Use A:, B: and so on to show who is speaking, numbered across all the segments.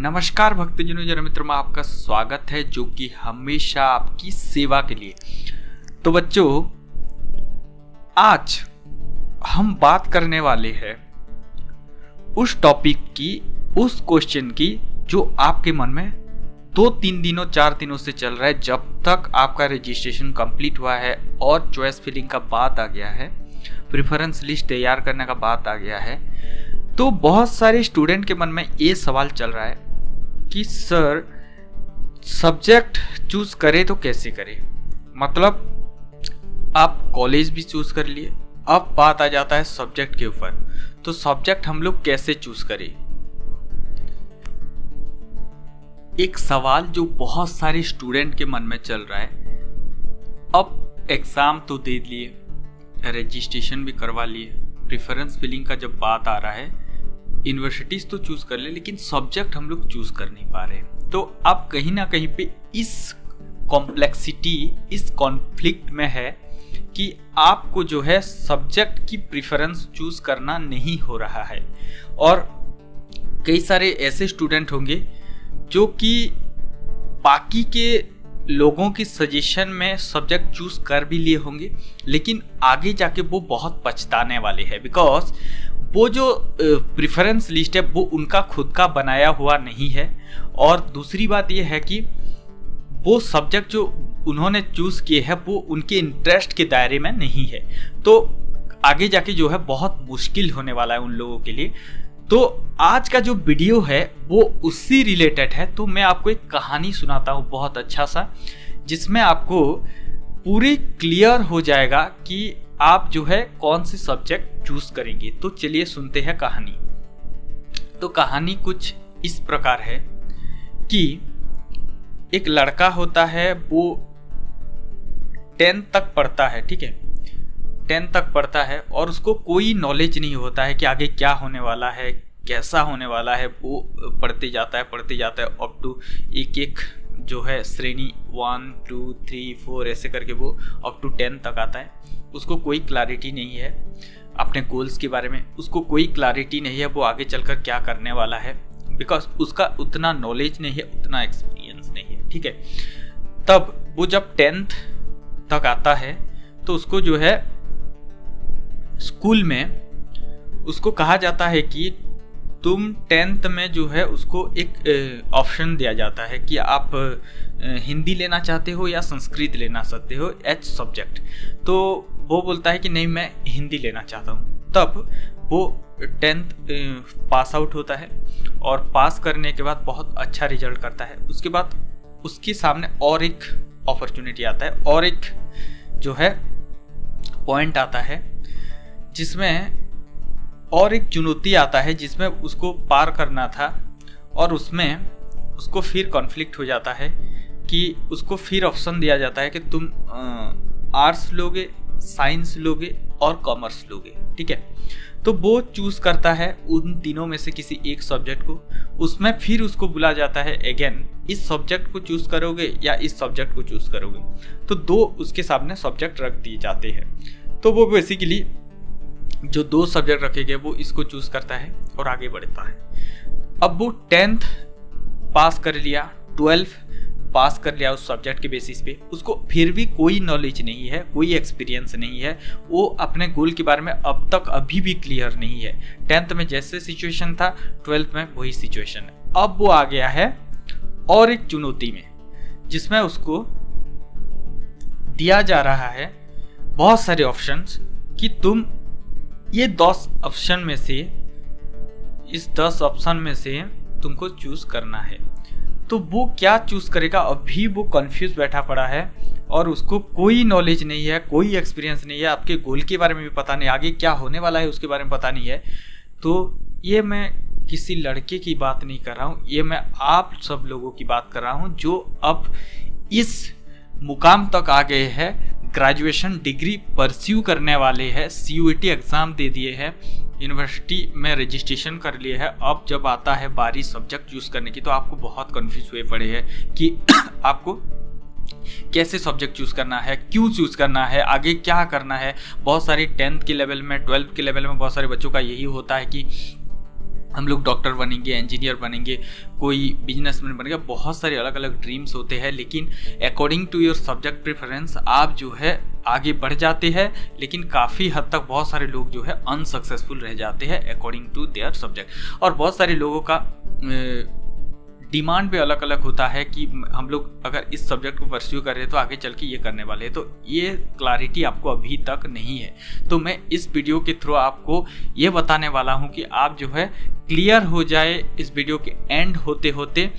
A: नमस्कार भक्तजनों, जन मित्र में आपका स्वागत है जो कि हमेशा आपकी सेवा के लिए। तो बच्चों, आज हम बात करने वाले हैं उस टॉपिक की, उस क्वेश्चन की जो आपके मन में 2-3 दिनों 4 दिनों से चल रहा है। जब तक आपका रजिस्ट्रेशन कंप्लीट हुआ है और चॉइस फिलिंग का बात आ गया है, प्रेफरेंस लिस्ट तैयार करने का बात आ गया है, तो बहुत सारे स्टूडेंट के मन में ये सवाल चल रहा है कि सर सब्जेक्ट चूज करे तो कैसे करे। मतलब आप कॉलेज भी चूज कर लिए, अब बात आ जाता है सब्जेक्ट के ऊपर, तो सब्जेक्ट हम लोग कैसे चूज करें। एक सवाल जो बहुत सारे स्टूडेंट के मन में चल रहा है। अब एग्जाम तो दे लिए, रजिस्ट्रेशन भी करवा लिए, प्रेफरेंस फिलिंग का जब बात आ रहा है, यूनिवर्सिटीज तो चूज कर ले, लेकिन सब्जेक्ट हम लोग चूज कर नहीं पा रहे। तो आप कहीं ना कहीं पे इस कॉम्प्लेक्सिटी, इस कॉन्फ्लिक्ट में है कि आपको जो है सब्जेक्ट की प्रेफरेंस चूज करना नहीं हो रहा है। और कई सारे ऐसे स्टूडेंट होंगे जो कि बाकी के लोगों की सजेशन में सब्जेक्ट चूज कर भी लिए होंगे, लेकिन आगे जाके वो बहुत पछताने वाले हैं, बिकॉज वो जो प्रेफरेंस लिस्ट है वो उनका खुद का बनाया हुआ नहीं है। और दूसरी बात ये है कि वो सब्जेक्ट जो उन्होंने चूज किए हैं वो उनके इंटरेस्ट के दायरे में नहीं है। तो आगे जाके जो है बहुत मुश्किल होने वाला है उन लोगों के लिए। तो आज का जो वीडियो है वो उससे रिलेटेड है। तो मैं आपको एक कहानी सुनाता हूँ बहुत अच्छा सा, जिसमें आपको पूरी क्लियर हो जाएगा कि आप जो है कौन से सब्जेक्ट चूज करेंगे। तो चलिए सुनते हैं कहानी। तो कहानी कुछ इस प्रकार है कि एक लड़का होता है, वो 10th तक पढ़ता है, ठीक है, 10th तक पढ़ता है और उसको कोई नॉलेज नहीं होता है कि आगे क्या होने वाला है, कैसा होने वाला है। वो पढ़ते जाता है अप टू एक जो है श्रेणी 1, 2, 3, 4 ऐसे करके वो अप टू 10 तक आता है। उसको कोई क्लैरिटी नहीं है अपने गोल्स के बारे में, उसको कोई क्लैरिटी नहीं है वो आगे चलकर क्या करने वाला है, बिकॉज उसका उतना नॉलेज नहीं है, उतना एक्सपीरियंस नहीं है, ठीक है। तब वो जब 10th तक आता है तो उसको जो है स्कूल में उसको कहा जाता है कि तुम 10th में जो है उसको एक ऑप्शन दिया जाता है कि आप हिंदी लेना चाहते हो या संस्कृत लेना चाहते हो एच सब्जेक्ट। तो वो बोलता है कि नहीं, मैं हिंदी लेना चाहता हूँ। तब वो 10th पास आउट होता है और पास करने के बाद बहुत अच्छा रिजल्ट करता है। उसके बाद उसके सामने और एक अपॉर्चुनिटी आता है और एक जो है पॉइंट आता है, जिसमें और एक चुनौती आता है जिसमें उसको पार करना था। और उसमें उसको फिर कॉन्फ्लिक्ट हो जाता है कि उसको फिर ऑप्शन दिया जाता है कि तुम आर्ट्स लोगे, साइंस लोगे और कॉमर्स लोगे, ठीक है। तो वो चूज करता है उन तीनों में से किसी एक सब्जेक्ट को। उसमें फिर उसको बोला जाता है अगेन, इस सब्जेक्ट को चूज करोगे या इस सब्जेक्ट को चूज करोगे। तो 2 उसके सामने सब्जेक्ट रख दिए जाते हैं। तो वो बेसिकली जो 2 सब्जेक्ट रखे गए वो इसको चूज करता है और आगे बढ़ता है। अब वो 10th पास कर लिया, 12th पास कर लिया उस सब्जेक्ट के बेसिस पे, उसको फिर भी कोई नॉलेज नहीं है, कोई एक्सपीरियंस नहीं है, वो अपने गोल के बारे में अब तक अभी भी क्लियर नहीं है। 10th में जैसे सिचुएशन था 12th में वही सिचुएशन है। अब वो आ गया है और एक चुनौती में, जिसमें उसको दिया जा रहा है बहुत सारे ऑप्शंस कि तुम ये 10 ऑप्शन में से, इस 10 ऑप्शन में से तुमको चूज करना है। तो वो क्या चूज करेगा, अभी वो कंफ्यूज बैठा पड़ा है और उसको कोई नॉलेज नहीं है, कोई एक्सपीरियंस नहीं है, आपके गोल के बारे में भी पता नहीं, आगे क्या होने वाला है उसके बारे में पता नहीं है। तो ये मैं किसी लड़के की बात नहीं कर रहा हूँ, ये मैं आप सब लोगों की बात कर रहा हूँ जो अब इस मुकाम तक आ गए हैं, ग्रेजुएशन डिग्री परस्यू करने वाले हैं, CUET एग्ज़ाम दे दिए हैं, यूनिवर्सिटी में रजिस्ट्रेशन कर लिए है। अब जब आता है बारी सब्जेक्ट चूज करने की तो आपको बहुत कंफ्यूज हुए पड़े हैं कि आपको कैसे सब्जेक्ट चूज करना है, क्यों चूज करना है, आगे क्या करना है। बहुत सारी 10th के लेवल में, 12th के लेवल में बहुत सारे बच्चों का यही होता है कि हम लोग डॉक्टर बनेंगे, इंजीनियर बनेंगे, कोई बिजनेसमैन बनेगा, बहुत सारे अलग अलग ड्रीम्स होते हैं। लेकिन according to your subject preference आप जो है आगे बढ़ जाते हैं, लेकिन काफ़ी हद तक बहुत सारे लोग जो है अनसक्सेसफुल रह जाते हैं अकॉर्डिंग टू देयर सब्जेक्ट। और बहुत सारे लोगों का डिमांड भी अलग अलग होता है कि हम लोग अगर इस सब्जेक्ट को परस्यू कर रहे हैं तो आगे चल के ये करने वाले हैं, तो ये क्लैरिटी आपको अभी तक नहीं है। तो मैं इस वीडियो के थ्रू आपको ये बताने वाला हूँ कि आप जो है क्लियर हो जाए इस वीडियो के एंड होते होते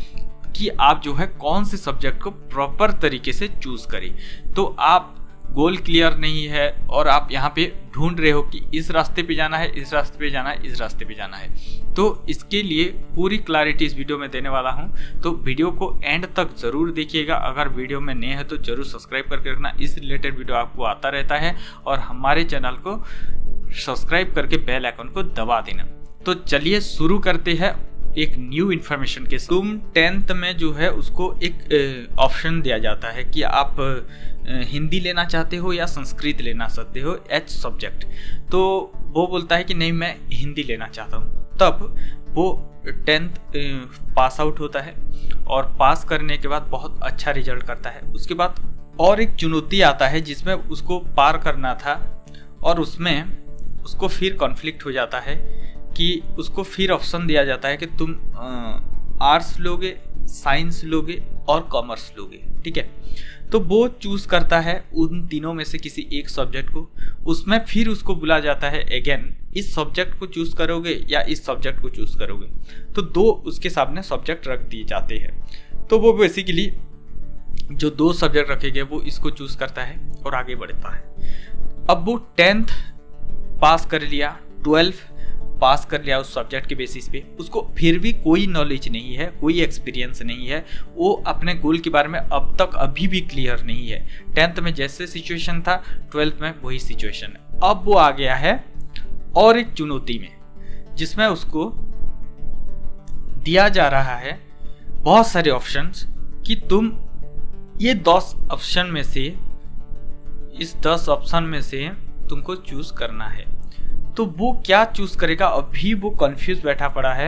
A: कि आप जो है कौन से सब्जेक्ट को प्रॉपर तरीके से चूज करें। तो आप गोल क्लियर नहीं है और आप यहाँ पे ढूंढ रहे हो कि इस रास्ते पे जाना है, इस रास्ते पे जाना है, इस रास्ते पे जाना है, तो इसके लिए पूरी क्लैरिटी इस वीडियो में देने वाला हूँ। तो वीडियो को एंड तक ज़रूर देखिएगा। अगर वीडियो में नए हैं तो ज़रूर सब्सक्राइब करके रखना, इस रिलेटेड वीडियो आपको आता रहता है। और हमारे चैनल को सब्सक्राइब करके बेल आइकन को दबा देना। तो चलिए शुरू करते हैं एक न्यू इन्फॉर्मेशन के। तुम 10th में जो है उसको एक ऑप्शन दिया जाता है कि आप हिंदी लेना चाहते हो या संस्कृत लेना चाहते हो एच सब्जेक्ट। तो वो बोलता है कि नहीं मैं हिंदी लेना चाहता हूँ, तब वो 10th पास आउट होता है और पास करने के बाद बहुत अच्छा रिजल्ट करता है। उसके बाद और एक चुनौती आता है जिसमें उसको पार करना था और उसमें उसको फिर कॉन्फ्लिक्ट हो जाता है कि उसको फिर ऑप्शन दिया जाता है कि तुम आर्ट्स लोगे, साइंस लोगे और कॉमर्स लोगे, ठीक है। तो वो चूज करता है उन तीनों में से किसी एक सब्जेक्ट को। उसमें फिर उसको बोला जाता है अगेन इस सब्जेक्ट को चूज करोगे या इस सब्जेक्ट को चूज करोगे। तो दो उसके सामने सब्जेक्ट रख दिए जाते हैं। तो वो बेसिकली जो दो सब्जेक्ट रखे गए वो इसको चूज करता है और आगे बढ़ता है। अब वो 10th पास कर लिया, 12th पास कर लिया उस सब्जेक्ट के बेसिस पे, उसको फिर भी कोई नॉलेज नहीं है, कोई एक्सपीरियंस नहीं है, वो अपने गोल के बारे में अब तक अभी भी क्लियर नहीं है। 10th में जैसे सिचुएशन था 12th में वही सिचुएशन है। अब वो आ गया है और एक चुनौती में जिसमें उसको दिया जा रहा है बहुत सारे ऑप्शंस कि तुम ये 10 ऑप्शन में से, इस 10 ऑप्शन में से तुमको चूज करना है। तो वो क्या चूज करेगा अभी वो कंफ्यूज बैठा पड़ा है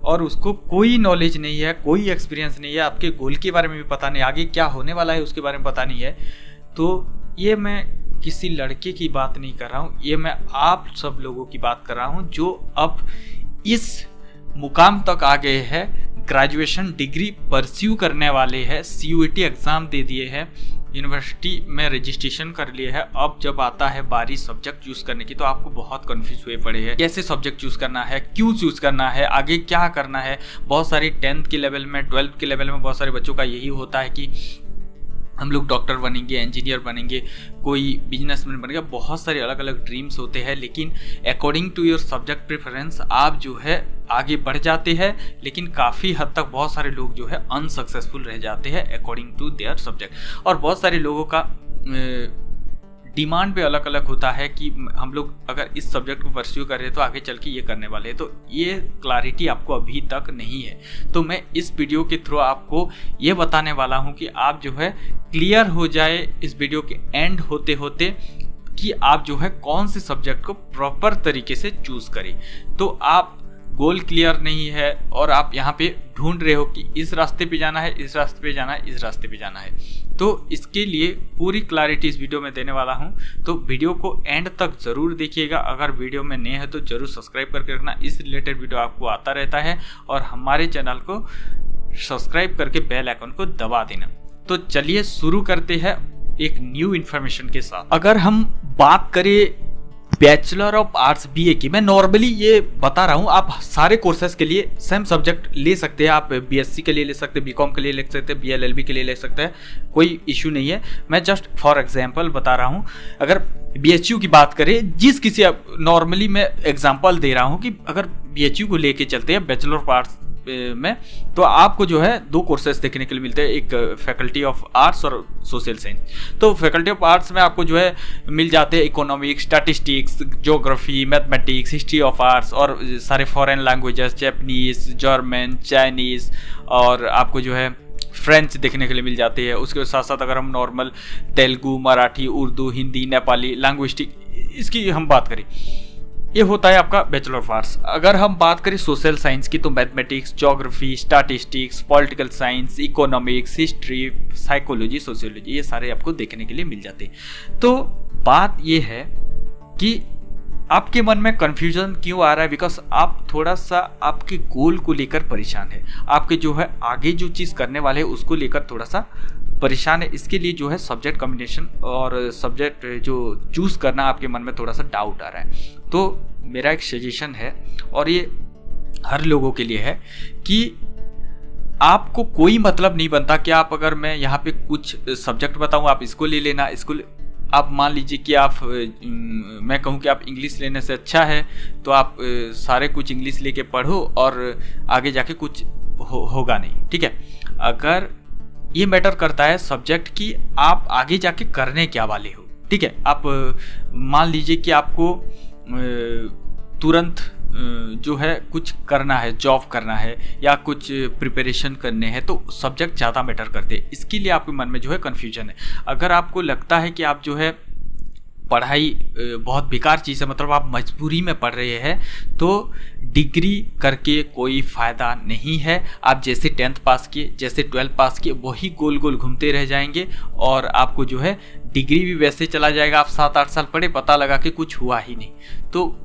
A: और उसको कोई नॉलेज नहीं है, कोई एक्सपीरियंस नहीं है, आपके गोल के बारे में भी पता नहीं, आगे क्या होने वाला है उसके बारे में पता नहीं है। तो ये मैं किसी लड़के की बात नहीं कर रहा हूँ, ये मैं आप सब लोगों की बात कर रहा हूँ जो अब इस मुकाम तक आ गए हैं, ग्रेजुएशन डिग्री परस्यू करने वाले हैं, CUET एग्ज़ाम दे दिए हैं, यूनिवर्सिटी में रजिस्ट्रेशन कर लिए है। अब जब आता है बारी सब्जेक्ट चूज करने की तो आपको बहुत कंफ्यूज हुए पड़े हैं, कैसे सब्जेक्ट चूज करना है, क्यों चूज करना है, आगे क्या करना है। बहुत सारी 10th के लेवल में, 12th के लेवल में बहुत सारे बच्चों का यही होता है कि हम लोग डॉक्टर बनेंगे, इंजीनियर बनेंगे, कोई बिजनेसमैन बनेगा, बहुत सारे अलग अलग ड्रीम्स होते हैं। लेकिन according to your subject preference आप जो है आगे बढ़ जाते हैं, लेकिन काफ़ी हद तक बहुत सारे लोग जो है अनसक्सेसफुल रह जाते हैं अकॉर्डिंग टू देयर सब्जेक्ट। और बहुत सारे लोगों का डिमांड भी अलग अलग होता है कि हम लोग अगर इस सब्जेक्ट को परस्यू कर रहे हैं तो आगे चल के ये करने वाले हैं, तो ये क्लैरिटी आपको अभी तक नहीं है। तो मैं इस वीडियो के थ्रू आपको ये बताने वाला हूँ कि आप जो है क्लियर हो जाए इस वीडियो के एंड होते होते कि आप जो है कौन से सब्जेक्ट को प्रॉपर तरीके से चूज करें। तो आप गोल क्लियर नहीं है और आप यहाँ पे ढूंढ रहे हो कि इस रास्ते पे जाना है, इस रास्ते पे जाना है, इस रास्ते पे जाना है, तो इसके लिए पूरी क्लैरिटी इस वीडियो में देने वाला हूँ। तो वीडियो को एंड तक ज़रूर देखिएगा। अगर वीडियो में नए हैं तो ज़रूर सब्सक्राइब करके रखना, इस रिलेटेड वीडियो आपको आता रहता है। और हमारे चैनल को सब्सक्राइब करके बेल आइकन को दबा देना। तो चलिए शुरू करते हैं एक न्यू इन्फॉर्मेशन के साथ। अगर हम बात करें बैचलर ऑफ आर्ट्स BA की, मैं नॉर्मली ये बता रहा हूँ, आप सारे कोर्सेज के लिए सेम सब्जेक्ट ले सकते हैं। आप BSc के लिए ले सकते हैं, BCom के लिए ले सकते हैं, BLLB के लिए ले सकते हैं, कोई इशू नहीं है। मैं जस्ट फॉर एग्जांपल बता रहा हूँ। अगर BHU की बात करें, जिस किसी नॉर्मली मैं एग्जांपल दे रहा हूँ कि अगर BHU को लेके चलते हैं बैचलर ऑफ आर्ट्स में, तो आपको जो है 2 कोर्सेज देखने के लिए मिलते हैं, एक फैकल्टी ऑफ आर्ट्स और सोशल साइंस। तो फैकल्टी ऑफ आर्ट्स में आपको जो है मिल जाते हैं economics, statistics, geography, mathematics, history of arts और सारे foreign languages, Japanese, German, Chinese और आपको जो है फ्रेंच देखने के लिए मिल जाती है। उसके साथ साथ अगर हम नॉर्मल तेलुगु, मराठी, उर्दू, हिंदी, नेपाली, लैंग्विस्टिक इसकी हम बात करें, ये होता है आपका बैचलर ऑफ आर्ट्स। अगर हम बात करें सोशल साइंस की तो mathematics, geography, statistics, political science, economics, history, psychology, sociology, ये सारे आपको देखने के लिए मिल जाते हैं। तो बात ये है कि आपके मन में कंफ्यूजन क्यों आ रहा है, बिकॉज आप थोड़ा सा आपके गोल को लेकर परेशान है, आपके जो है आगे जो चीज़ करने वाले हैं उसको लेकर थोड़ा सा परेशान है। इसके लिए जो है सब्जेक्ट कॉम्बिनेशन और सब्जेक्ट जो चूज़ करना आपके मन में थोड़ा सा डाउट आ रहा है। तो मेरा एक सजेशन है, और ये हर लोगों के लिए है, कि आपको कोई मतलब नहीं बनता कि आप, अगर मैं यहाँ पे कुछ सब्जेक्ट बताऊँ आप इसको ले लेना, इसको आप मान लीजिए कि आप, मैं कहूँ कि आप इंग्लिश लेने से अच्छा है तो आप सारे कुछ इंग्लिश लेके पढ़ो और आगे जाके कुछ होगा नहीं। ठीक है, अगर ये मैटर करता है सब्जेक्ट की आप आगे जाके करने क्या वाले हो। ठीक है, आप मान लीजिए कि आपको तुरंत जो है कुछ करना है, जॉब करना है या कुछ प्रिपरेशन करने हैं, तो सब्जेक्ट ज़्यादा मैटर करते हैं। इसके लिए आपके मन में जो है कन्फ्यूजन है। अगर आपको लगता है कि आप जो है पढ़ाई बहुत बेकार चीज़ है, मतलब आप मजबूरी में पढ़ रहे हैं, तो डिग्री करके कोई फ़ायदा नहीं है। आप जैसे 10th पास किए, जैसे 12th पास किए, वही गोल गोल घूमते रह जाएंगे और आपको जो है डिग्री भी वैसे चला जाएगा। आप 7-8 साल पढ़े, पता लगा कि कुछ हुआ ही नहीं। तो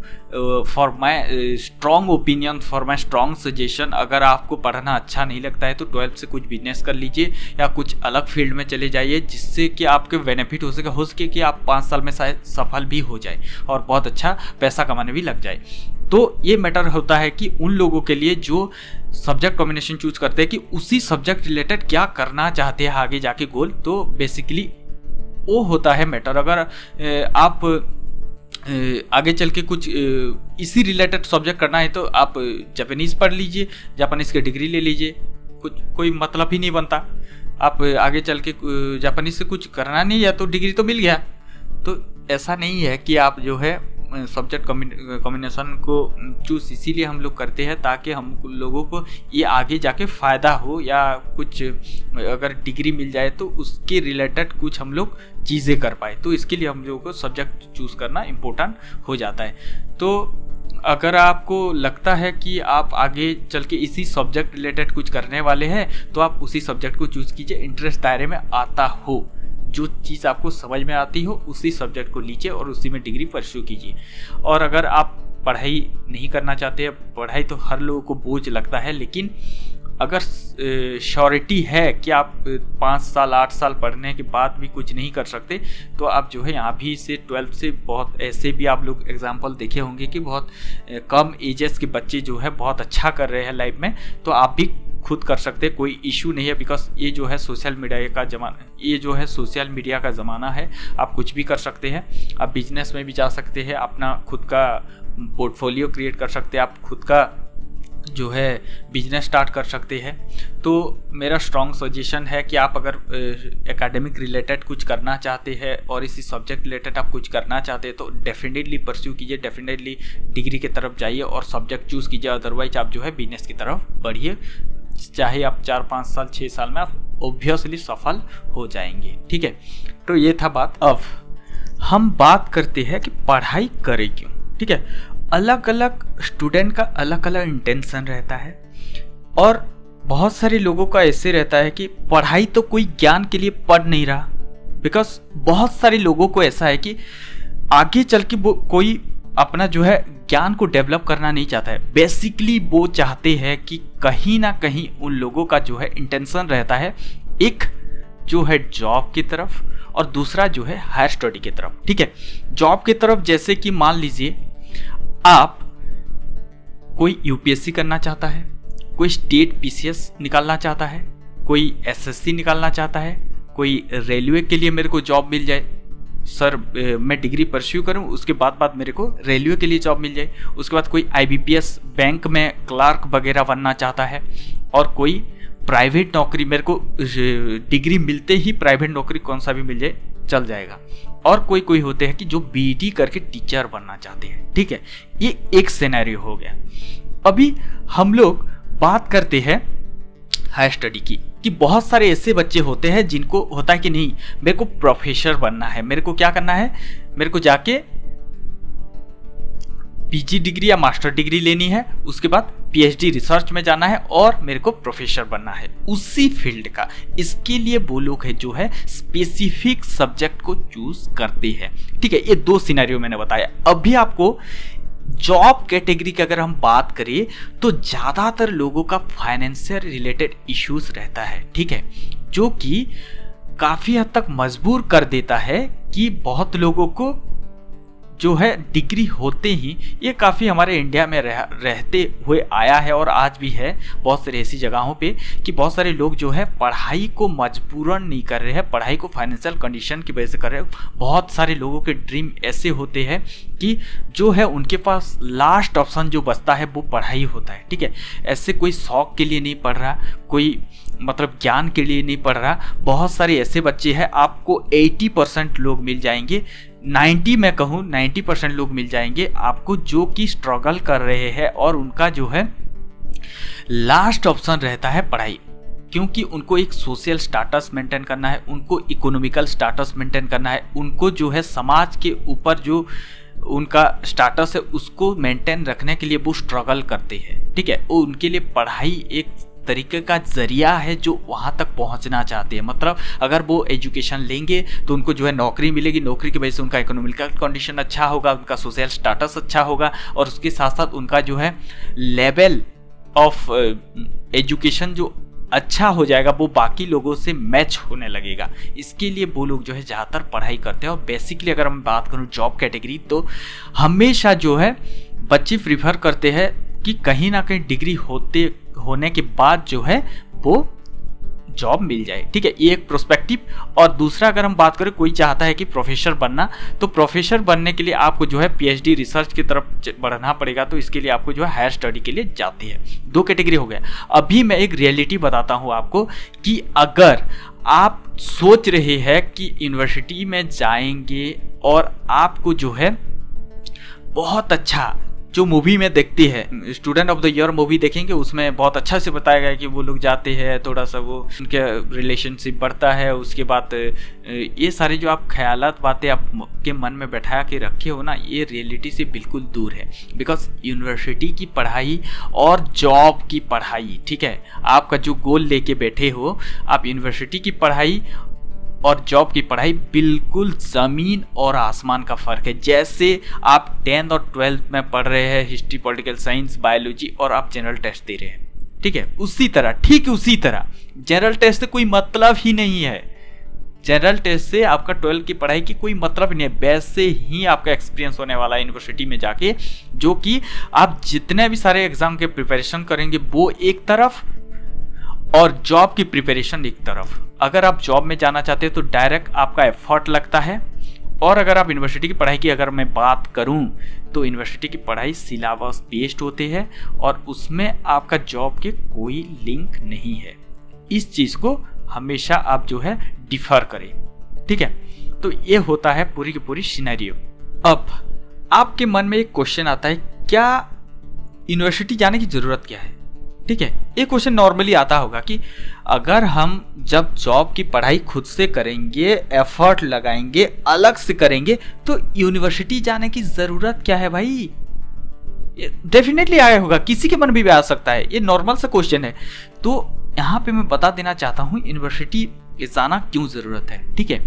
A: for my strong opinion, for my strong suggestion, अगर आपको पढ़ना अच्छा नहीं लगता है तो 12th से कुछ बिजनेस कर लीजिए या कुछ अलग फील्ड में चले जाइए, जिससे कि आपके बेनिफिट हो सके कि आप 5 साल में शायद सफल भी हो जाए और बहुत अच्छा पैसा कमाने भी लग जाए। तो ये मैटर होता है कि उन लोगों के लिए जो सब्जेक्ट कॉम्बिनेशन चूज करते हैं कि उसी सब्जेक्ट रिलेटेड क्या करना चाहते हैं आगे जाके गोल, तो बेसिकली वो होता है मैटर। अगर आप आगे चल के कुछ इसी रिलेटेड सब्जेक्ट करना है तो आप जापानीज़ पढ़ लीजिए, जापानीज़ की डिग्री ले लीजिए, कोई मतलब ही नहीं बनता। आप आगे चल के जापानीज़ से कुछ करना नहीं, या तो डिग्री तो मिल गया। तो ऐसा नहीं है कि आप जो है सब्जेक्ट कॉम्बिनेशन को चूज़ इसीलिए हम लोग करते हैं ताकि हम लोगों को ये आगे जाके फ़ायदा हो, या कुछ अगर डिग्री मिल जाए तो उसके रिलेटेड कुछ हम लोग चीज़ें कर पाए। तो इसके लिए हम लोगों को सब्जेक्ट चूज़ करना इम्पोर्टेंट हो जाता है। तो अगर आपको लगता है कि आप आगे चल के इसी सब्जेक्ट रिलेटेड कुछ करने वाले हैं तो आप उसी सब्जेक्ट को चूज़ कीजिए, इंटरेस्ट दायरे में आता हो, जो चीज़ आपको समझ में आती हो उसी सब्जेक्ट को लीजिए और उसी में डिग्री परस्यू कीजिए। और अगर आप पढ़ाई नहीं करना चाहते, पढ़ाई तो हर लोगों को बोझ लगता है, लेकिन अगर श्योरिटी है कि आप 5 साल 8 साल पढ़ने के बाद भी कुछ नहीं कर सकते, तो आप जो है यहाँ भी से 12th से बहुत ऐसे भी आप लोग एग्जाम्पल देखे होंगे कि बहुत कम एजेस के बच्चे जो है बहुत अच्छा कर रहे हैं लाइफ में। तो आप भी खुद कर सकते हैं, कोई इशू नहीं है, बिकॉज ये जो है सोशल मीडिया का ज़माना है। आप कुछ भी कर सकते हैं, आप बिजनेस में भी जा सकते हैं, अपना खुद का पोर्टफोलियो क्रिएट कर सकते हैं, आप खुद का जो है बिजनेस स्टार्ट कर सकते हैं। तो मेरा स्ट्रॉन्ग सजेशन है कि आप अगर एकेडमिक रिलेटेड कुछ करना चाहते हैं और इसी सब्जेक्ट रिलेटेड आप कुछ करना चाहते हैं तो डेफिनेटली परस्यू कीजिए, डेफिनेटली डिग्री की तरफ जाइए और सब्जेक्ट चूज़ कीजिए। अदरवाइज आप जो है बिजनेस की तरफ बढ़िए, चाहे आप 4-5 साल 6 साल में आप ऑब्वियसली सफल हो जाएंगे। ठीक है, तो ये था बात। अब हम बात करते हैं कि पढ़ाई करें क्यों। ठीक है, अलग अलग स्टूडेंट का अलग अलग इंटेंशन रहता है और बहुत सारे लोगों का ऐसे रहता है कि पढ़ाई तो कोई ज्ञान के लिए पढ़ नहीं रहा, बिकॉज बहुत सारे लोगों को ऐसा है कि आगे चल के वो कोई अपना जो है ज्ञान को डेवलप करना नहीं चाहता है। बेसिकली वो चाहते हैं कि कहीं ना कहीं उन लोगों का जो है इंटेंशन रहता है एक जो है जॉब की तरफ और दूसरा जो है हायर स्टडी की तरफ। ठीक है, जॉब की तरफ जैसे कि मान लीजिए आप कोई यूपीएससी करना चाहता है, कोई स्टेट पीसीएस निकालना चाहता है, कोई एसएससी निकालना चाहता है, कोई रेलवे के लिए मेरे को जॉब मिल जाए, सर मैं डिग्री परस्यू करूं उसके बाद मेरे को रेलवे के लिए जॉब मिल जाए। उसके बाद कोई आईबीपीएस बैंक में क्लार्क वगैरह बनना चाहता है, और कोई प्राइवेट नौकरी, मेरे को डिग्री मिलते ही प्राइवेट नौकरी कौन सा भी मिल जाए चल जाएगा। और कोई होते हैं कि जो बीईडी करके टीचर बनना चाहते हैं। ठीक है, ये एक सिनेरियो हो गया। अभी हम लोग बात करते हैं हायर स्टडी की, कि बहुत सारे ऐसे बच्चे होते हैं जिनको होता है कि नहीं मेरे को प्रोफेसर बनना है, मेरे को क्या करना है, मेरे को जाके पीजी डिग्री या मास्टर डिग्री लेनी है, उसके बाद पीएचडी रिसर्च में जाना है और मेरे को प्रोफेसर बनना है उसी फील्ड का। इसके लिए वो लोग है जो है स्पेसिफिक सब्जेक्ट को चूज करते हैं। ठीक है, ये 2 सिनेरियो मैंने बताया। अभी आपको जॉब कैटेगरी की अगर हम बात करें तो ज्यादातर लोगों का फाइनेंशियल रिलेटेड इश्यूज रहता है। ठीक है, जो कि काफी हद तक मजबूर कर देता है कि बहुत लोगों को जो है डिग्री होते ही, ये काफ़ी हमारे इंडिया में रहते हुए आया है और आज भी है बहुत सारी ऐसी जगहों पे कि बहुत सारे लोग जो है पढ़ाई को मजबूरन नहीं कर रहे हैं, पढ़ाई को फाइनेंशियल कंडीशन की वजह से कर रहे हैं। बहुत सारे लोगों के ड्रीम ऐसे होते हैं कि जो है उनके पास लास्ट ऑप्शन जो बचता है वो पढ़ाई होता है। ठीक है, ऐसे कोई शौक के लिए नहीं पढ़ रहा, कोई मतलब ज्ञान के लिए नहीं पढ़ रहा। बहुत सारे ऐसे बच्चे हैं, आपको 80% लोग मिल जाएंगे, 90 मैं कहूँ 90% लोग मिल जाएंगे आपको, जो कि स्ट्रगल कर रहे हैं और उनका जो है लास्ट ऑप्शन रहता है पढ़ाई। क्योंकि उनको एक सोशल स्टेटस मेंटेन करना है, उनको इकोनॉमिकल स्टेटस मेंटेन करना है, उनको जो है समाज के ऊपर जो उनका स्टेटस है उसको मेंटेन रखने के लिए वो स्ट्रगल करते हैं। ठीक है, वो उनके लिए पढ़ाई एक तरीके का जरिया है जो वहाँ तक पहुँचना चाहते हैं। मतलब अगर वो एजुकेशन लेंगे तो उनको जो है नौकरी मिलेगी, नौकरी की वजह से उनका इकोनॉमिकल कंडीशन अच्छा होगा, उनका सोशल स्टेटस अच्छा होगा और उसके साथ साथ उनका जो है लेवल ऑफ एजुकेशन जो अच्छा हो जाएगा, वो बाकी लोगों से मैच होने लगेगा। इसके लिए वो लोग जो है ज़्यादातर पढ़ाई करते हैं। और बेसिकली अगर मैं बात करूँ जॉब कैटेगरी, तो हमेशा जो है बच्चे प्रीफर करते हैं कि कहीं ना कहीं डिग्री होने के बाद जो है वो जॉब मिल जाए। ठीक है, ये एक प्रोस्पेक्टिव। और दूसरा अगर हम बात करें, कोई चाहता है कि प्रोफेसर बनना, तो प्रोफेसर बनने के लिए आपको जो है पीएचडी रिसर्च की तरफ बढ़ना पड़ेगा, तो इसके लिए आपको जो है हायर स्टडी के लिए जाती है। 2 कैटेगरी हो गया। अभी मैं एक रियलिटी बताता हूँ आपको कि अगर आप सोच रहे हैं कि यूनिवर्सिटी में जाएंगे और आपको जो है बहुत अच्छा, जो मूवी में देखती है student of the year movie देखेंगे, उसमें बहुत अच्छा से बताया गया है कि वो लोग जाते हैं, थोड़ा सा वो उनके रिलेशनशिप बढ़ता है, उसके बाद ये सारे जो आप ख्यालात बातें आपके मन में बैठा के रखे हो ना, ये रियलिटी से बिल्कुल दूर है। बिकॉज यूनिवर्सिटी की पढ़ाई और जॉब की पढ़ाई, ठीक है, आपका जो गोल लेके बैठे हो, आप यूनिवर्सिटी की पढ़ाई और जॉब की पढ़ाई बिल्कुल ज़मीन और आसमान का फ़र्क है। जैसे आप 10th और 12th में पढ़ रहे हैं हिस्ट्री, पॉलिटिकल साइंस, बायोलॉजी और आप जनरल टेस्ट दे रहे हैं, ठीक है, उसी तरह, ठीक उसी तरह जनरल टेस्ट से कोई मतलब ही नहीं है। जनरल टेस्ट से आपका 12th की पढ़ाई की कोई मतलब नहीं है। वैसे ही आपका एक्सपीरियंस होने वाला है यूनिवर्सिटी में जाके, जो कि आप जितने भी सारे एग्जाम के प्रिपरेशन करेंगे वो एक तरफ और जॉब की प्रिपरेशन एक तरफ। अगर आप जॉब में जाना चाहते हैं तो डायरेक्ट आपका एफर्ट लगता है, और अगर आप यूनिवर्सिटी की पढ़ाई की अगर मैं बात करूं तो यूनिवर्सिटी की पढ़ाई सिलेबस बेस्ड होते हैं और उसमें आपका जॉब के कोई लिंक नहीं है। इस चीज़ को हमेशा आप जो है डिफर करें, ठीक है। तो ये होता है पूरी की पूरी सिनेरियो। अब आपके मन में एक क्वेश्चन आता है, क्या यूनिवर्सिटी जाने की ज़रूरत क्या है, ठीक है। ये क्वेश्चन नॉर्मली आता होगा कि अगर हम जब जॉब की पढ़ाई खुद से करेंगे, एफर्ट लगाएंगे, अलग से करेंगे, तो यूनिवर्सिटी जाने की ज़रूरत क्या है भाई। डेफिनेटली आया होगा, किसी के मन में भी आ सकता है, ये नॉर्मल सा क्वेश्चन है। तो यहाँ पे मैं बता देना चाहता हूँ यूनिवर्सिटी जाना क्यों ज़रूरत है, ठीक है।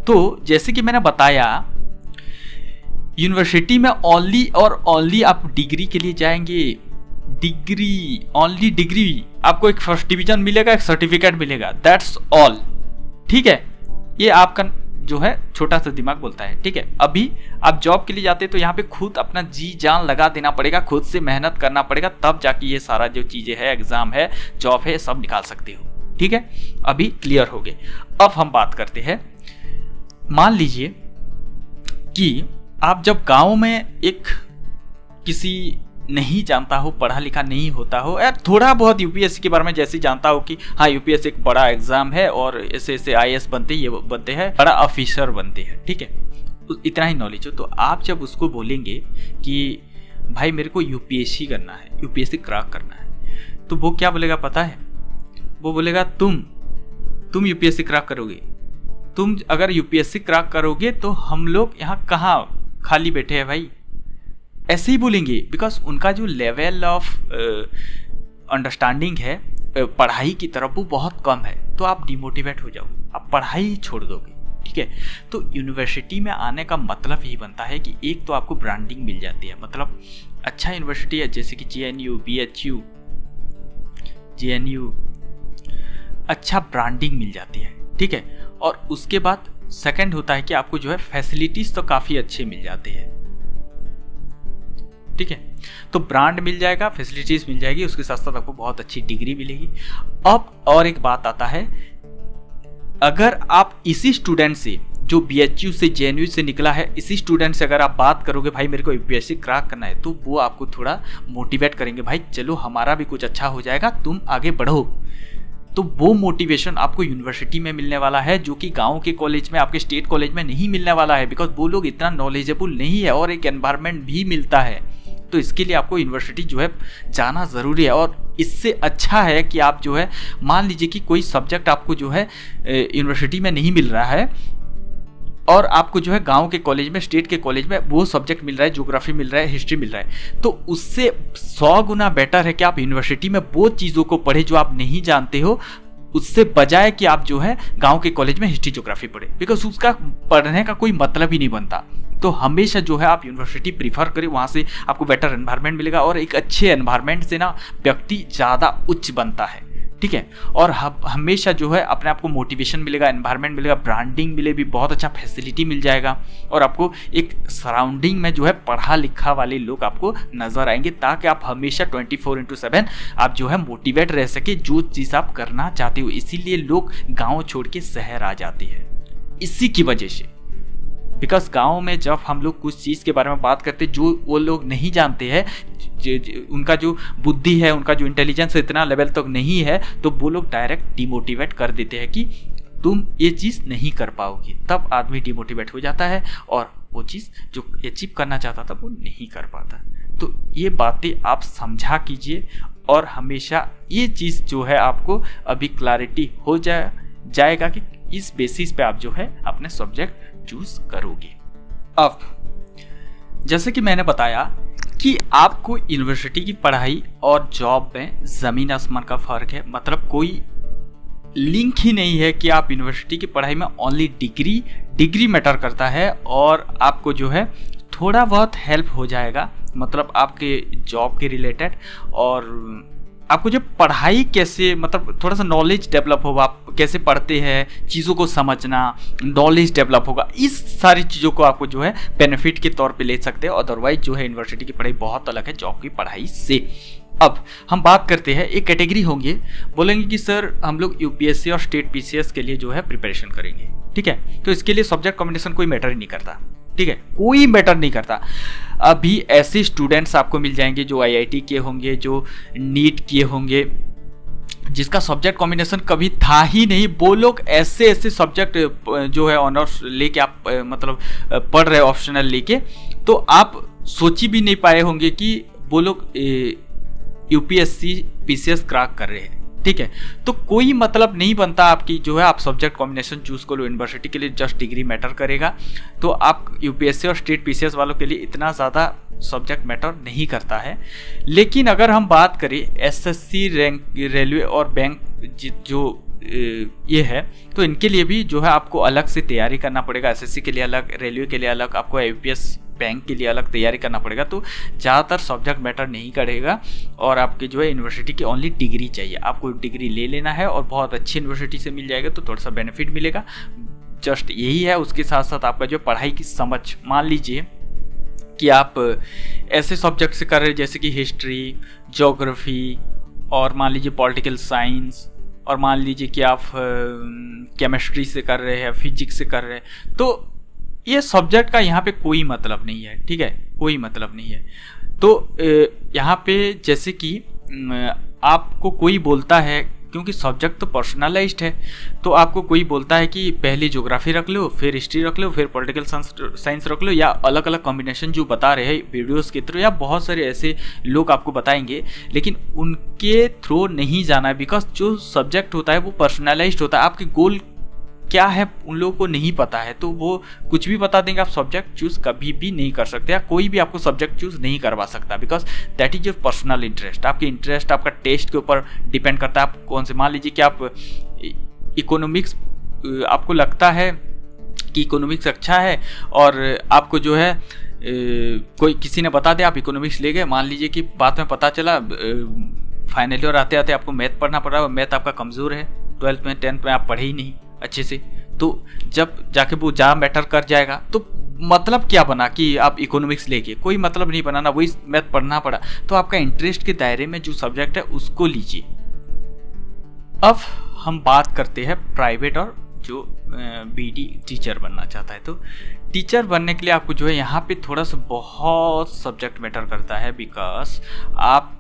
A: तो जैसे कि मैंने बताया, यूनिवर्सिटी में ओनली और ओनली आप डिग्री के लिए जाएंगे, डिग्री, ओनली डिग्री। आपको एक फर्स्ट डिवीजन मिलेगा, एक सर्टिफिकेट मिलेगा, दैट्स ऑल, ठीक है। ये आपका जो है छोटा सा दिमाग बोलता है, ठीक है। अभी आप जॉब के लिए जाते हैं तो यहाँ पे खुद अपना जी जान लगा देना पड़ेगा, खुद से मेहनत करना पड़ेगा, तब जाके ये सारा जो चीज़ें है, एग्जाम है, जॉब है, सब निकाल सकते हो, ठीक है। अभी क्लियर हो गए। अब हम बात करते हैं, मान लीजिए कि आप जब गाँव में एक किसी नहीं जानता हो, पढ़ा लिखा नहीं होता हो, यार थोड़ा बहुत यूपीएससी के बारे में जैसे जानता हो कि हाँ यूपीएससी एक बड़ा एग्जाम है और ऐसे ऐसे आईएएस बनते, ये बनते हैं, बड़ा ऑफिसर बनते हैं, ठीक है, इतना ही नॉलेज हो, तो आप जब उसको बोलेंगे कि भाई मेरे को यूपीएससी करना है, यूपीएससी क्रैक करना है, तो वो क्या बोलेगा पता है, वो बोलेगा तुम यूपीएससी क्रैक करोगे, तुम अगर यूपीएससी क्रैक करोगे तो हम लोग यहाँ कहाँ खाली बैठे हैं भाई, ऐसे ही बोलेंगे, बिकॉज उनका जो लेवल ऑफ अंडरस्टैंडिंग है पढ़ाई की तरफ वो बहुत कम है, तो आप डिमोटिवेट हो जाओगे, आप पढ़ाई ही छोड़ दोगे। ठीक है, तो यूनिवर्सिटी में आने का मतलब यही बनता है कि एक तो आपको ब्रांडिंग मिल जाती है, मतलब अच्छा यूनिवर्सिटी है जैसे कि JNU, BHU, JNU, अच्छा ब्रांडिंग मिल जाती है। ठीक है, और उसके बाद सेकंड होता है कि आपको जो है फैसिलिटीज तो काफ़ी अच्छे मिल जाते हैं। ठीक है, तो ब्रांड मिल जाएगा, फैसिलिटीज मिल जाएगी, उसके साथ साथ आपको बहुत अच्छी डिग्री मिलेगी। अब और एक बात आता है, अगर आप इसी स्टूडेंट से जो BHU से JNU से निकला है, इसी स्टूडेंट से अगर आप बात करोगे भाई मेरे को UPSC क्रैक करना है, तो वो आपको थोड़ा मोटिवेट करेंगे, भाई चलो हमारा भी कुछ अच्छा हो जाएगा, तुम आगे बढ़ो। तो वो मोटिवेशन आपको यूनिवर्सिटी में मिलने वाला है, जो कि गांव के कॉलेज में, आपके स्टेट कॉलेज में नहीं मिलने वाला है, बिकॉज वो लोग इतना नॉलेजेबल नहीं है और एक एनवायरनमेंट भी मिलता है। तो इसके लिए आपको यूनिवर्सिटी जो है जाना ज़रूरी है। और इससे अच्छा है कि आप जो है, मान लीजिए कि कोई सब्जेक्ट आपको जो है यूनिवर्सिटी में नहीं मिल रहा है और आपको जो है गांव के कॉलेज में, स्टेट के कॉलेज में वो सब्जेक्ट मिल रहा है, ज्योग्राफी मिल रहा है, हिस्ट्री मिल रहा है, तो उससे 100 गुना बेटर है कि आप यूनिवर्सिटी में वो चीज़ों को पढ़े जो आप नहीं जानते हो, उससे बजाय कि आप जो है गांव के कॉलेज में हिस्ट्री ज्योग्राफी पढ़े, बिकॉज उसका पढ़ने का कोई मतलब ही नहीं बनता। तो हमेशा जो है आप यूनिवर्सिटी प्रीफर करें, वहाँ से आपको बेटर एनवायरनमेंट मिलेगा और एक अच्छे एनवायरनमेंट से ना व्यक्ति ज़्यादा उच्च बनता है। ठीक है, और हमेशा जो है अपने आप को मोटिवेशन मिलेगा, एनवायरनमेंट मिलेगा, ब्रांडिंग मिलेगी, बहुत अच्छा फैसिलिटी मिल जाएगा और आपको एक सराउंडिंग में जो है पढ़ा लिखा वाले लोग आपको नजर आएंगे, ताकि आप हमेशा 24/7 आप जो है मोटिवेट रह सके जो चीज़ आप करना चाहते हो। इसीलिए लोग गाँव छोड़ के शहर आ जाते हैं, इसी की वजह से। बिकॉज गाँव में जब हम लोग कुछ चीज़ के बारे में बात करते जो वो लोग नहीं जानते हैं, उनका जो बुद्धि है, उनका जो इंटेलिजेंस इतना लेवल तक नहीं है, तो वो लोग डायरेक्ट डिमोटिवेट कर देते हैं कि तुम ये चीज़ नहीं कर पाओगे। तब आदमी डिमोटिवेट हो जाता है और वो चीज़ जो अचीव करना चाहता था वो नहीं कर पाता। तो ये बातें आप समझा कीजिए और हमेशा ये चीज़ जो है आपको अभी क्लैरिटी हो जाएगा कि इस बेसिस पे आप जो है अपने सब्जेक्ट चूज करोगे। अब जैसे कि मैंने बताया कि आपको यूनिवर्सिटी की पढ़ाई और जॉब में ज़मीन आसमान का फ़र्क है, मतलब कोई लिंक ही नहीं है कि आप यूनिवर्सिटी की पढ़ाई में ओनली डिग्री मैटर करता है और आपको जो है थोड़ा बहुत हेल्प हो जाएगा, मतलब आपके जॉब के रिलेटेड, और आपको जो पढ़ाई कैसे, मतलब थोड़ा सा नॉलेज डेवलप होगा, आप कैसे पढ़ते हैं, चीज़ों को समझना, नॉलेज डेवलप होगा, इस सारी चीज़ों को आपको जो है बेनिफिट के तौर पे ले सकते हैं। अदरवाइज जो है यूनिवर्सिटी की पढ़ाई बहुत अलग है जॉब की पढ़ाई से। अब हम बात करते हैं, एक कैटेगरी होंगे, बोलेंगे कि सर हम लोग UPSC और स्टेट PCS के लिए जो है प्रिपरेशन करेंगे। ठीक है, तो इसके लिए सब्जेक्ट कॉम्बिनेशन कोई मैटर ही नहीं करता। ठीक है, कोई मैटर नहीं करता। अभी ऐसे स्टूडेंट्स आपको मिल जाएंगे जो IIT किए होंगे, जो नीट किए होंगे, जिसका सब्जेक्ट कॉम्बिनेशन कभी था ही नहीं। वो लोग ऐसे सब्जेक्ट जो है ऑनर्स लेके आप मतलब पढ़ रहे ऑप्शनल लेके, तो आप सोच भी नहीं पाए होंगे कि वो लोग UPSC PCS क्रैक कर रहे हैं। ठीक है, तो कोई मतलब नहीं बनता आपकी जो है आप सब्जेक्ट कॉम्बिनेशन चूज करो। यूनिवर्सिटी के लिए जस्ट डिग्री मैटर करेगा, तो आप UPSC और स्टेट PCS वालों के लिए इतना ज़्यादा सब्जेक्ट मैटर नहीं करता है। लेकिन अगर हम बात करें SSC रैंक, रेलवे और बैंक जो ये है, तो इनके लिए भी जो है आपको अलग से तैयारी करना पड़ेगा। SSC के लिए अलग, रेलवे के लिए अलग, आपको IPS बैंक के लिए अलग तैयारी करना पड़ेगा। तो ज़्यादातर सब्जेक्ट मैटर नहीं करेगा और आपके जो है यूनिवर्सिटी की ओनली डिग्री चाहिए। आपको डिग्री ले लेना है और बहुत अच्छी यूनिवर्सिटी से मिल जाएगा तो थोड़ा सा बेनिफिट मिलेगा, जस्ट यही है। उसके साथ साथ आपका जो पढ़ाई की समझ, मान लीजिए कि आप ऐसे सब्जेक्ट से कर रहे हैं जैसे कि हिस्ट्री, ज्योग्राफी, और मान लीजिए पॉलिटिकल साइंस, और मान लीजिए कि आप केमिस्ट्री से कर रहे हैं, फिजिक्स से कर रहे हैं, तो ये सब्जेक्ट का यहाँ पे कोई मतलब नहीं है। ठीक है, कोई मतलब नहीं है। तो यहाँ पे जैसे कि आपको कोई बोलता है, क्योंकि सब्जेक्ट तो पर्सनलाइज्ड है, तो आपको कोई बोलता है कि पहले ज्योग्राफी रख लो, फिर हिस्ट्री रख लो, फिर पॉलिटिकल साइंस रख लो, या अलग अलग कॉम्बिनेशन जो बता रहे हैं वीडियोस के थ्रू, या बहुत सारे ऐसे लोग आपको बताएंगे, लेकिन उनके थ्रू नहीं जाना है। बिकॉज जो सब्जेक्ट होता है वो पर्सनलाइज्ड होता है। आपके गोल क्या है उन लोगों को नहीं पता है, तो वो कुछ भी बता देंगे। आप सब्जेक्ट चूज कभी भी नहीं कर सकते, या कोई भी आपको सब्जेक्ट चूज नहीं करवा सकता, because that is your personal interest. आपके इंटरेस्ट आपका टेस्ट के ऊपर डिपेंड करता है आप कौन से। मान लीजिए कि आप इकोनॉमिक्स, आपको लगता है कि इकोनॉमिक्स अच्छा है और आपको जो है कोई किसी ने बता दिया, आप इकोनॉमिक्स ले गए, मान लीजिए कि बाद में पता चला फाइनल ईयर आते आते आपको मैथ पढ़ना पड़ रहा है, मैथ आपका कमज़ोर है, 12th में 10th में आप पढ़े ही नहीं अच्छे से, तो जब जाके वो जा मैटर कर जाएगा, तो मतलब क्या बना कि आप इकोनॉमिक्स लेके, कोई मतलब नहीं बनाना, वही मैथ पढ़ना पड़ा। तो आपका इंटरेस्ट के दायरे में जो सब्जेक्ट है उसको लीजिए। अब हम बात करते हैं प्राइवेट और जो बीडी टीचर बनना चाहता है। तो टीचर बनने के लिए आपको जो है यहाँ पे थोड़ा सा बहुत सब्जेक्ट मैटर करता है, बिकॉज आप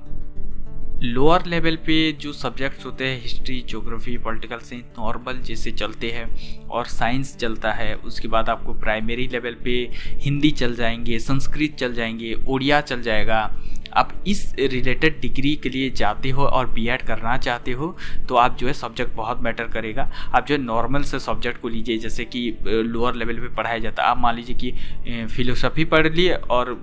A: लोअर लेवल पे जो सब्जेक्ट्स होते हैं, history, geography, political science, normal जैसे चलते हैं और साइंस चलता है। उसके बाद आपको प्राइमरी लेवल पे हिंदी चल जाएंगे, संस्कृत चल जाएंगे, उड़िया चल जाएगा। आप इस रिलेटेड डिग्री के लिए जाते हो और बीएड करना चाहते हो, तो आप जो है सब्जेक्ट बहुत मैटर करेगा। आप जो है नॉर्मल से सब्जेक्ट को लीजिए, जैसे कि लोअर लेवल पे पढ़ाया जाता है। आप मान लीजिए कि फिलोसफी पढ़ लिए और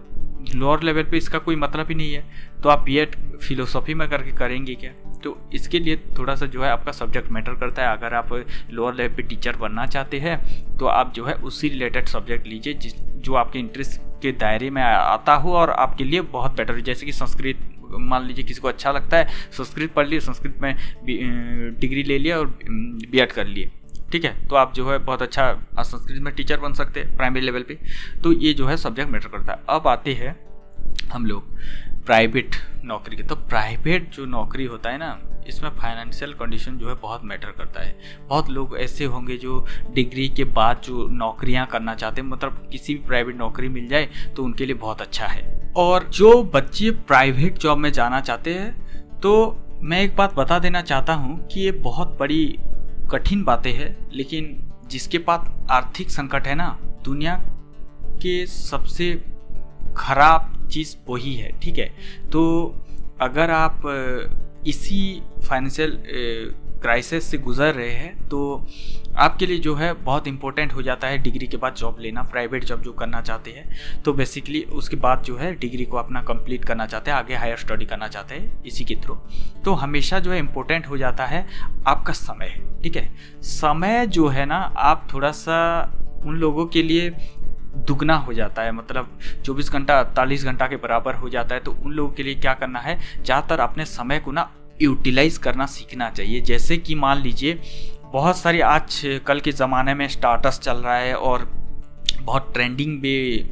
A: लोअर लेवल पे इसका कोई मतलब ही नहीं है, तो आप बीएड फिलोसफी में करके करेंगे क्या? तो इसके लिए थोड़ा सा जो है आपका सब्जेक्ट मैटर करता है। अगर आप लोअर लेवल पे टीचर बनना चाहते हैं तो आप जो है उसी रिलेटेड सब्जेक्ट लीजिए जो आपके इंटरेस्ट के दायरे में आता हो और आपके लिए बहुत बेटर हो। जैसे कि संस्कृत, मान लीजिए किसी को अच्छा लगता है संस्कृत पढ़ लिए, संस्कृत में डिग्री ले लिया और बीएड कर लिए, ठीक है, तो आप जो है बहुत अच्छा संस्कृत में टीचर बन सकते हैं प्राइमरी लेवल पे। तो ये जो है सब्जेक्ट मैटर करता है। अब आते हैं हम लोग प्राइवेट नौकरी के। तो प्राइवेट जो नौकरी होता है ना, इसमें फाइनेंशियल कंडीशन जो है बहुत मैटर करता है। बहुत लोग ऐसे होंगे जो डिग्री के बाद जो नौकरियां करना चाहते हैं, मतलब किसी भी प्राइवेट नौकरी मिल जाए तो उनके लिए बहुत अच्छा है। और जो बच्चे प्राइवेट जॉब में जाना चाहते हैं, तो मैं एक बात बता देना चाहता हूँ कि ये बहुत बड़ी कठिन बातें हैं, लेकिन जिसके पास आर्थिक संकट है ना, दुनिया के सबसे खराब चीज़ वही है, ठीक है। तो अगर आप इसी फाइनेंशियल क्राइसिस से गुजर रहे हैं, तो आपके लिए जो है बहुत इंपॉर्टेंट हो जाता है डिग्री के बाद जॉब लेना। प्राइवेट जॉब जो करना चाहते हैं, तो बेसिकली उसके बाद जो है डिग्री को अपना कंप्लीट करना चाहते हैं, आगे हायर स्टडी करना चाहते हैं इसी के थ्रू, तो हमेशा जो है इम्पोर्टेंट हो जाता है आपका समय, ठीक है। समय जो है ना, आप थोड़ा सा उन लोगों के लिए दुगना हो जाता है, मतलब 24 घंटा 48 घंटा के बराबर हो जाता है। तो उन लोगों के लिए क्या करना है, ज़्यादातर अपने समय को ना यूटिलाइज करना सीखना चाहिए। जैसे कि मान लीजिए बहुत सारे आज कल के ज़माने में स्टार्टअप्स चल रहा है और बहुत ट्रेंडिंग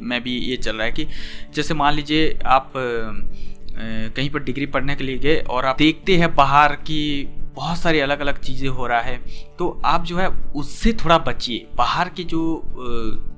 A: में भी ये चल रहा है कि जैसे मान लीजिए आप कहीं पर डिग्री पढ़ने के लिए गए और आप देखते हैं बाहर की बहुत सारी अलग अलग चीज़ें हो रहा है, तो आप जो है उससे थोड़ा बचिए। बाहर की जो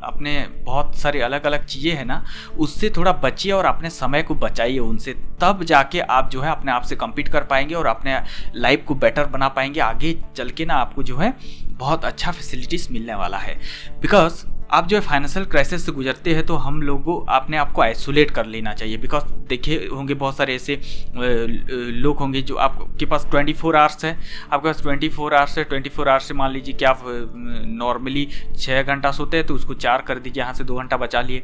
A: अपने बहुत सारी अलग अलग चीज़ें हैं ना, उससे थोड़ा बचिए और अपने समय को बचाइए उनसे, तब जाके आप जो है अपने आप से कम्पीट कर पाएंगे और अपने लाइफ को बेटर बना पाएंगे। आगे चल के ना आपको जो है बहुत अच्छा फैसिलिटीज़ मिलने वाला है। बिकॉज आप जो है फाइनेंशियल क्राइसिस से गुजरते हैं, तो हम लोगों अपने आप को आइसोलेट कर लेना चाहिए। बिकॉज देखे होंगे बहुत सारे ऐसे लोग होंगे जो आपके पास 24 आवर्स है, आपके पास 24 आवर्स है। 24 आवर्स से मान लीजिए कि आप नॉर्मली 6 घंटा सोते हैं, तो उसको 4 कर दीजिए, यहाँ से 2 घंटा बचा लिए।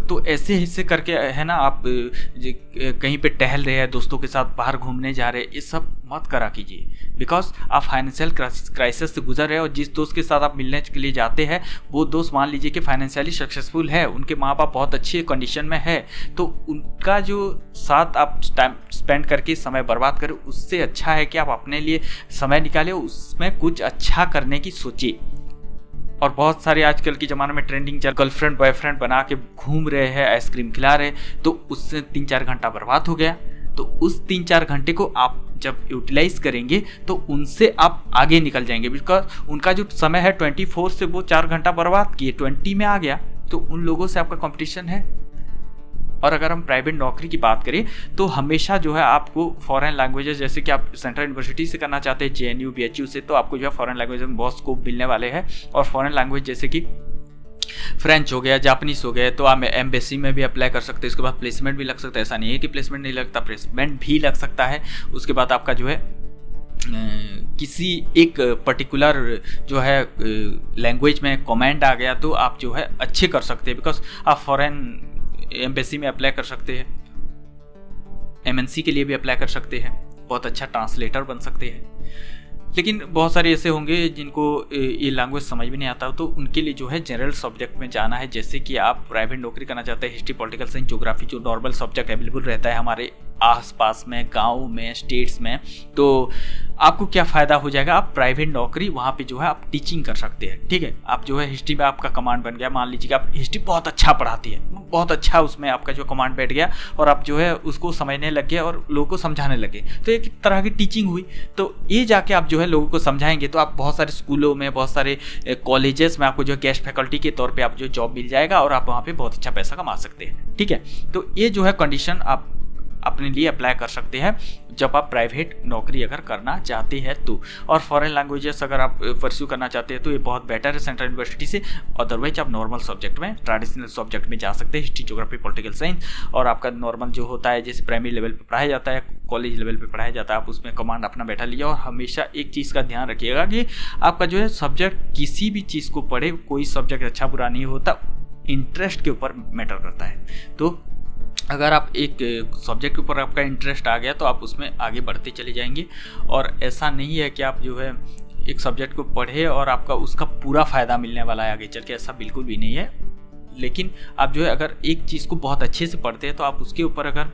A: तो ऐसे हिस्से करके है ना, आप कहीं पे टहल रहे हैं, दोस्तों के साथ बाहर घूमने जा रहे हैं, ये सब मत करा कीजिए। बिकॉज आप फाइनेंशियल क्राइसिस से गुजर रहे हैं और जिस दोस्त के साथ आप मिलने के लिए जाते हैं, वो दोस्त मान लीजिए कि फाइनेंशियली सक्सेसफुल है, उनके माँ बाप बहुत अच्छी कंडीशन में है, तो उनका जो साथ आप टाइम स्पेंड करके समय बर्बाद करें, उससे अच्छा है कि आप अपने लिए समय निकालें, उसमें कुछ अच्छा करने की सोचिए। और बहुत सारे आजकल के ज़माने में ट्रेंडिंग चल, गर्लफ्रेंड बॉयफ्रेंड बना के घूम रहे हैं, आइसक्रीम खिला रहे, तो उससे 3-4 घंटा बर्बाद हो गया। तो उस 3-4 घंटे को आप जब यूटिलाइज करेंगे तो उनसे आप आगे निकल जाएंगे। बिकॉज उनका जो समय है 24 से वो 4 घंटा बर्बाद किए, 20 में आ गया, तो उन लोगों से आपका कंपटीशन है। और अगर हम प्राइवेट नौकरी की बात करें, तो हमेशा जो है आपको फॉरेन लैंग्वेजेस, जैसे कि आप सेंट्रल यूनिवर्सिटी से करना चाहते हैं, JNU BHU से, तो आपको जो है फॉरेन लैंग्वेज में बहुत स्कोप मिलने वाले हैं। और फॉरेन लैंग्वेज जैसे कि फ्रेंच हो गया, जापानीज हो गया, तो आप एम्बेसी में भी अप्लाई कर सकते हैं। उसके बाद प्लेसमेंट भी लग सकता है, ऐसा नहीं है कि प्लेसमेंट नहीं लगता, प्लेसमेंट भी लग सकता है। उसके बाद आपका जो है किसी एक पर्टिकुलर जो है लैंग्वेज में कमेंट आ गया तो आप जो है अच्छे कर सकते हैं, बिकॉज आप फॉरेन एम्बेसी में अप्लाई कर सकते हैं, MNC के लिए भी अप्लाई कर सकते हैं, बहुत अच्छा ट्रांसलेटर बन सकते हैं। लेकिन बहुत सारे ऐसे होंगे जिनको ये लैंग्वेज समझ में नहीं आता, तो उनके लिए जो है जनरल सब्जेक्ट में जाना है। जैसे कि आप प्राइवेट नौकरी करना चाहते हैं, हिस्ट्री, पॉलिटिकल साइंस, ज्योग्राफी, जो नॉर्मल सब्जेक्ट अवेलेबल रहता है हमारे आसपास में, गांव में, स्टेट्स में, तो आपको क्या फ़ायदा हो जाएगा, आप प्राइवेट नौकरी वहाँ पे जो है आप टीचिंग कर सकते हैं। ठीक है, आप जो है हिस्ट्री में आपका कमांड बन गया, मान लीजिए कि आप हिस्ट्री बहुत अच्छा पढ़ाती है, बहुत अच्छा उसमें आपका जो कमांड बैठ गया और आप जो है उसको समझने लग गए और लोगों को समझाने लगे, तो एक तरह की टीचिंग हुई। तो ये जाके आप जो है लोगों को समझाएंगे तो आप बहुत सारे स्कूलों में, बहुत सारे कॉलेजेस में आपको जो गेस्ट फैकल्टी के तौर पर आप जो जॉब मिल जाएगा और आप वहाँ पर बहुत अच्छा पैसा कमा सकते हैं। ठीक है, तो ये जो है कंडीशन आप अपने लिए अप्लाई कर सकते हैं जब आप प्राइवेट नौकरी अगर करना चाहते हैं तो। और फॉरेन लैंग्वेजेस अगर आप परस्यू करना चाहते हैं तो ये बहुत बेटर है सेंट्रल यूनिवर्सिटी से। अदरवाइज आप नॉर्मल सब्जेक्ट में, ट्रेडिशनल सब्जेक्ट में जा सकते हैं, हिस्ट्री, ज्योग्राफी, पॉलिटिकल साइंस, और आपका नॉर्मल जो होता है जैसे प्राइमरी लेवल पे पढ़ाया जाता है, कॉलेज लेवल पे पढ़ाया जाता है, आप उसमें कमांड अपना बैठा लीजिए। और हमेशा एक चीज़ का ध्यान रखिएगा कि आपका जो है सब्जेक्ट, किसी भी चीज़ को पढ़े, कोई सब्जेक्ट अच्छा बुरा नहीं होता, इंटरेस्ट के ऊपर मैटर करता है। तो अगर आप एक सब्जेक्ट के ऊपर आपका इंटरेस्ट आ गया तो आप उसमें आगे बढ़ते चले जाएंगे। और ऐसा नहीं है कि आप जो है एक सब्जेक्ट को पढ़े और आपका उसका पूरा फ़ायदा मिलने वाला है आगे चल के, ऐसा बिल्कुल भी नहीं है। लेकिन आप जो है अगर एक चीज़ को बहुत अच्छे से पढ़ते हैं तो आप उसके ऊपर अगर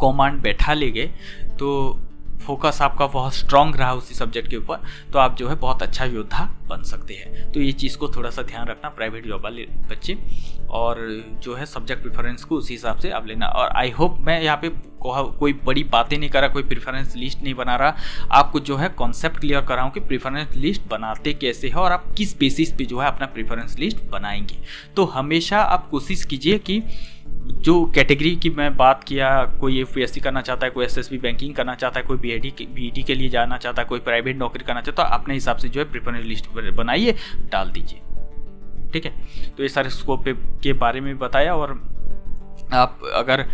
A: कमांड बैठा लेंगे, तो फोकस आपका बहुत स्ट्रांग रहा उसी सब्जेक्ट के ऊपर, तो आप जो है बहुत अच्छा योद्धा बन सकते हैं। तो ये चीज़ को थोड़ा सा ध्यान रखना प्राइवेट जॉब वाले बच्चे, और जो है सब्जेक्ट प्रेफरेंस को उसी हिसाब से आप लेना। और आई होप मैं यहाँ पे कोई बड़ी बातें नहीं कर रहा, कोई प्रेफरेंस लिस्ट नहीं बना रहा, आपको जो है कॉन्सेप्ट क्लियर कर रहा हूँ कि प्रेफरेंस लिस्ट बनाते कैसे है और आप किस बेसिस पे जो है अपना प्रेफरेंस लिस्ट बनाएंगे। तो हमेशा आप कोशिश कीजिए कि जो कैटेगरी की मैं बात किया, कोई UPSC करना चाहता है, कोई SSB बैंकिंग करना चाहता है, कोई BED के लिए जाना चाहता है, कोई प्राइवेट नौकरी करना चाहता है, तो अपने हिसाब से जो है प्रेफरेंस लिस्ट बनाइए, डाल दीजिए। ठीक है, तो ये सारे स्कोप के बारे में बताया। और आप अगर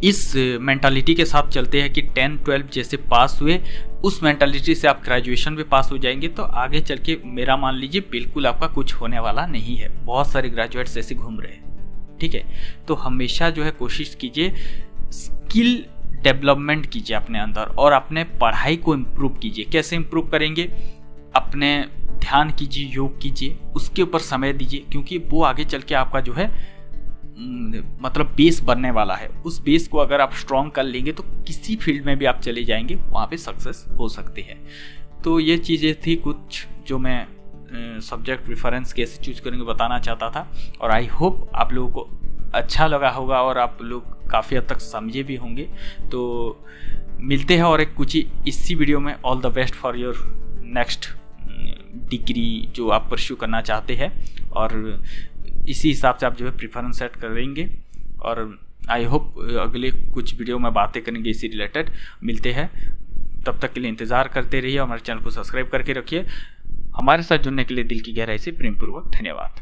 A: इस मेंटालिटी के साथ चलते हैं कि 10-12 जैसे पास हुए, उस मेंटालिटी से आप ग्रेजुएशन में पास हो जाएंगे, तो आगे चल के मेरा मान लीजिए बिल्कुल आपका कुछ होने वाला नहीं है। बहुत सारे ग्रेजुएट्स ऐसे घूम रहे हैं। ठीक है, तो हमेशा जो है कोशिश कीजिए, स्किल डेवलपमेंट कीजिए अपने अंदर और अपने पढ़ाई को इम्प्रूव कीजिए। कैसे इम्प्रूव करेंगे, अपने ध्यान कीजिए, योग कीजिए, उसके ऊपर समय दीजिए, क्योंकि वो आगे चल के आपका जो है मतलब बेस बनने वाला है। उस बेस को अगर आप स्ट्रॉन्ग कर लेंगे तो किसी फील्ड में भी आप चले जाएंगे, वहाँ पे सक्सेस हो सकते हैं। तो ये चीज़ें थी कुछ जो मैं सब्जेक्ट प्रेफरेंस कैसे चूज करेंगे बताना चाहता था, और आई होप आप लोगों को अच्छा लगा होगा और आप लोग काफ़ी हद तक समझे भी होंगे। तो मिलते हैं और एक कुछ ही इसी वीडियो में। All the best for your next degree जो आप परस्यू करना चाहते हैं, और इसी हिसाब से आप जो है प्रेफरेंस सेट करेंगे। और आई होप अगले कुछ वीडियो में बातें करेंगे इसी रिलेटेड। मिलते हैं, तब तक के लिए इंतज़ार करते रहिए और हमारे चैनल को सब्सक्राइब करके रखिए। हमारे साथ जुड़ने के लिए दिल की गहराई से प्रेमपूर्वक धन्यवाद।